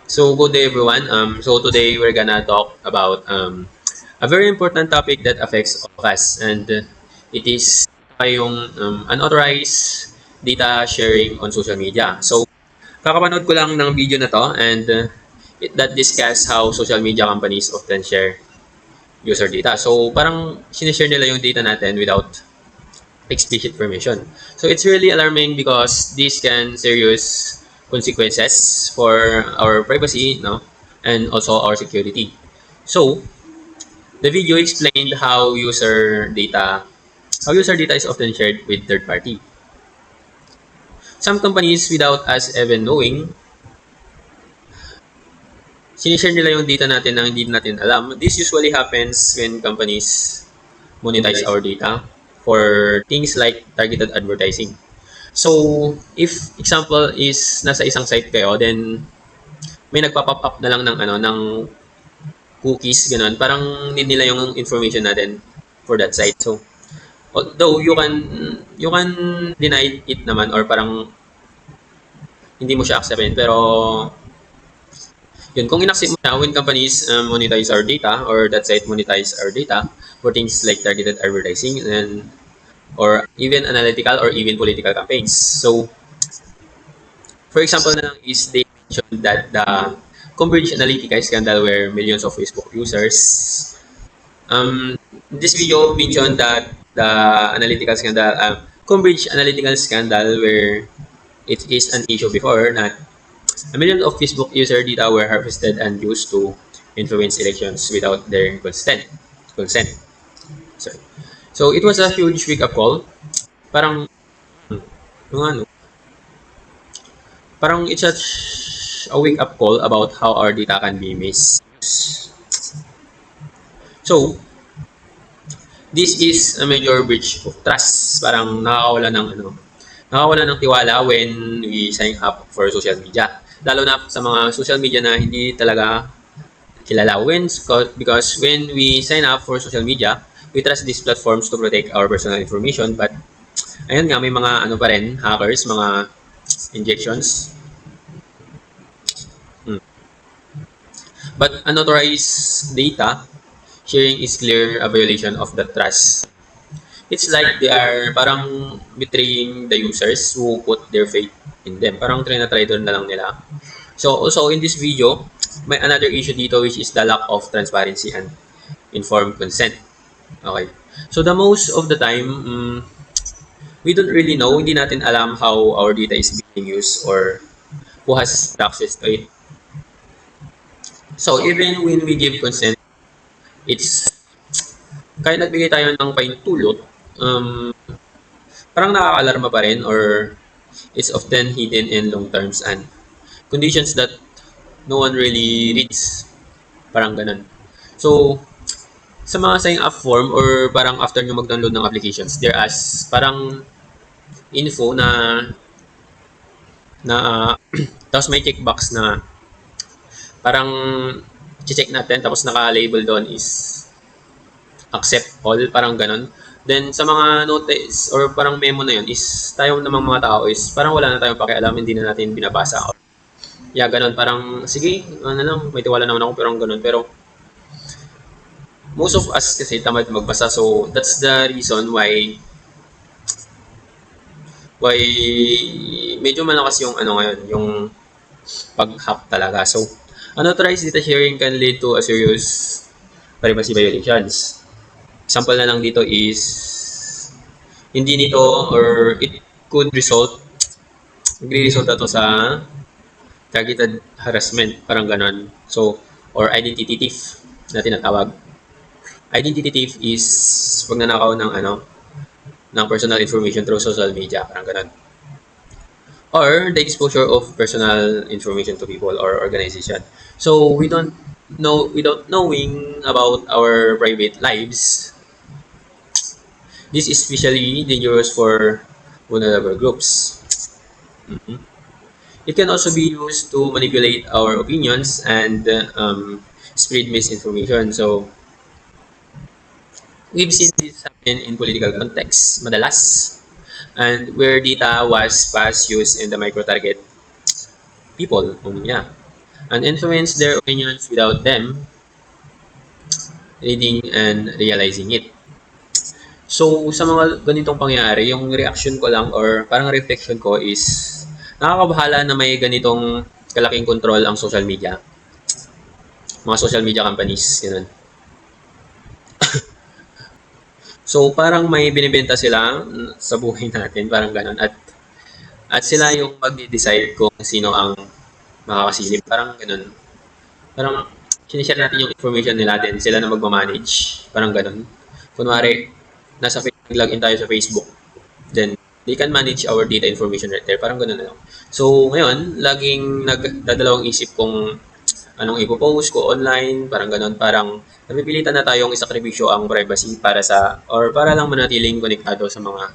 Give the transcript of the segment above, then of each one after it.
So good day everyone. So today we're gonna talk about a very important topic that affects all of us, and it is yung unauthorized data sharing on social media. So kakapanood ko lang ng video na to, and that discuss how social media companies often share user data. So parang sinishare nila yung data natin without explicit permission. So it's really alarming because this can serious consequences for our privacy, no, and also our security. So the video explained how user data is often shared with third party. Some companies, without us even knowing, sinishare nila yung data natin na hindi natin alam. This usually happens when companies monetize our data for things like targeted advertising. So, if example is nasa isang site kayo, then may nagpa-pop up na lang ng ng cookies ganun. Parang need nila yung information natin for that site. So, although you can deny it naman or parang hindi mo siya acceptin, pero yun, kung inaccept mo siya when companies monetize our data or that site monetize our data for things like targeted advertising and or even analytical or even political campaigns. So, for example na lang is they mentioned that the Cambridge Analytica scandal where millions of Facebook users this video mentioned that the analytical scandal Cambridge Analytical scandal where it is an issue before that a million of Facebook user data were harvested and used to influence elections without their consent. Sorry. So it was a huge wake up call. Parang ano, parang it's a wake up call about how our data can be misused. So, this is a major breach of trust. Parang nakakawala ng tiwala when we sign up for social media. Lalo na sa mga social media na hindi talaga kilala. Because when we sign up for social media, we trust these platforms to protect our personal information. But, ayun nga, may mga pa rin, hackers, mga injections. But unauthorized data sharing is clear a violation of the trust. It's like they are parang betraying the users who put their faith in them. Parang trina-traitor na lang nila. So also in this video, may another issue dito which is the lack of transparency and informed consent. Okay. So the most of the time, we don't really know, hindi natin alam how our data is being used or who has access to it. So even when we give consent, it's kahit nagbigay tayo ng paintulot, parang nakaka-alarma pa rin or it's often hidden in long terms and conditions that no one really reads. Parang ganun. So, sa mga sign up form or parang after nyo mag-download ng applications, there as parang info na tapos may checkbox na parang check natin tapos naka-label doon is accept all, parang ganun. Then sa mga notice or parang memo na yun is tayo namang mga tao is parang wala na tayong pakialam, hindi na natin binabasa. Yeah, ganun. Parang sige, lang, may tiwala naman ako pero ganun. Pero most of us kasi tamad magbasa, so that's the reason why medyo malakas yung ngayon, yung pag-hack talaga. So, unauthorized data sharing can lead to a serious privacy violations. Example na lang dito is hindi nito or it could magre-result to sa targeted harassment, parang ganon. So, or identity thief na tinatawag. Identity thief is pagnanakaw ng personal information through social media, parang ganon. Or the exposure of personal information to people or organization. So, without knowing about our private lives, this is especially dangerous for vulnerable groups. It can also be used to manipulate our opinions and spread misinformation. So, we've seen this happen in political contexts, madalas, and where data was fast used in the micro-target people. Yeah. and influence their opinions without them reading and realizing it. So, sa mga ganitong pangyayari, yung reaction ko lang or parang reflection ko is nakakabahala na may ganitong kalaking control ang social media, mga social media companies, ganun. So, parang may binibenta sila sa buhay natin, parang ganun. At sila yung mag-decide kung sino ang makakasilip, parang ganun. Parang sinishare natin yung information nila din, sila na magmamanage, parang ganun. Kunwari, nasa login tayo sa Facebook, then they can manage our data information right there. Parang ganun na lang. So, ngayon, laging nagdadalawang isip kung anong ipopost ko online, parang ganun. Parang napipilitan na tayong isakripisyo ang privacy para lang manatiling konektado sa mga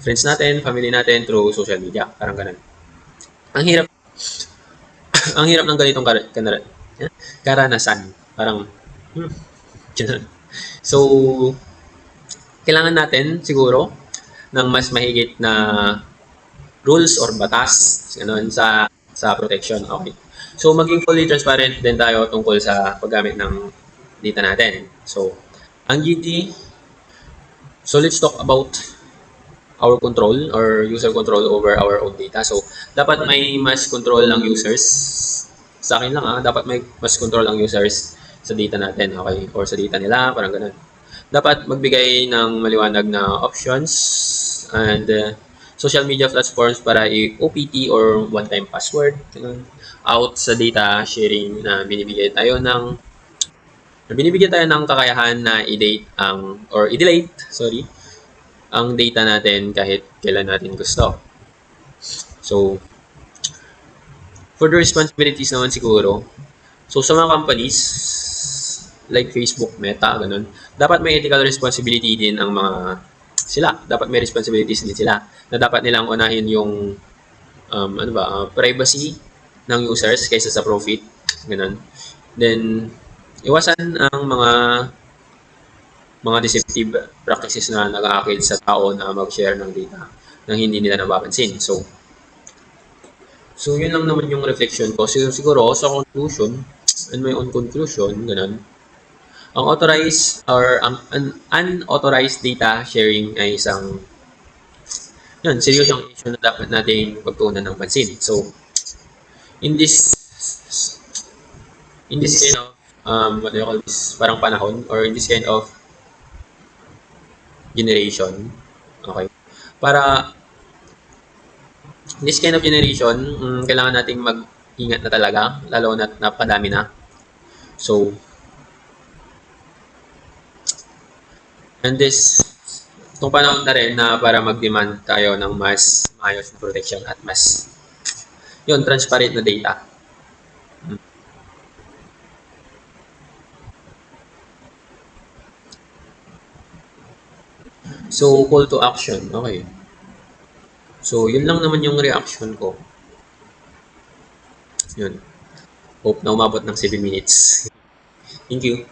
friends natin, family natin through social media. Parang ganun. Ang hirap, ang hirap ng ganitong karanasan. Parang, ganun. So, kailangan natin siguro ng mas mahigit na rules or batas ganun, sa protection. Okay. So, maging fully transparent din tayo tungkol sa paggamit ng data natin. So, ang GT, so let's talk about our control or user control over our own data. So, dapat may mas control ng users. Sa akin lang dapat may mas control ang users sa data natin, okay? Or sa data nila, parang ganun. Dapat magbigay ng maliwanag na options and social media platforms para i-OPT or one-time password out sa data sharing na binibigyan tayo ng kakayahan na i-delete ang data natin kahit kailan natin gusto. So, for the responsibilities naman siguro, so sa mga companies like Facebook, Meta, ganun, dapat may ethical responsibility din ang mga sila. Dapat may responsibilities din sila na dapat nilang unahin yung privacy ng users kaysa sa profit. Ganun. Then, iwasan ang mga deceptive practices na nag-aakid sa tao na mag-share ng data nang hindi nila napapansin. So, yun lang naman yung reflection ko. Siguro, sa conclusion, and my own conclusion, ganun, ang authorized or ang unauthorized data sharing ay isang seryosong issue na dapat nating pagtuunan ng pansin. So, in this kind of what do you call this, parang panahon or in this kind of generation, okay, para in this kind of generation, kailangan nating mag-ingat na talaga, lalo na napadami na. So, and itong panahon na rin na para mag-demand tayo ng mas maayos na protection at mas transparent na data. So, call to action. Okay. So, yun lang naman yung reaction ko. Yun. Hope na umabot ng 7 minutes. Thank you.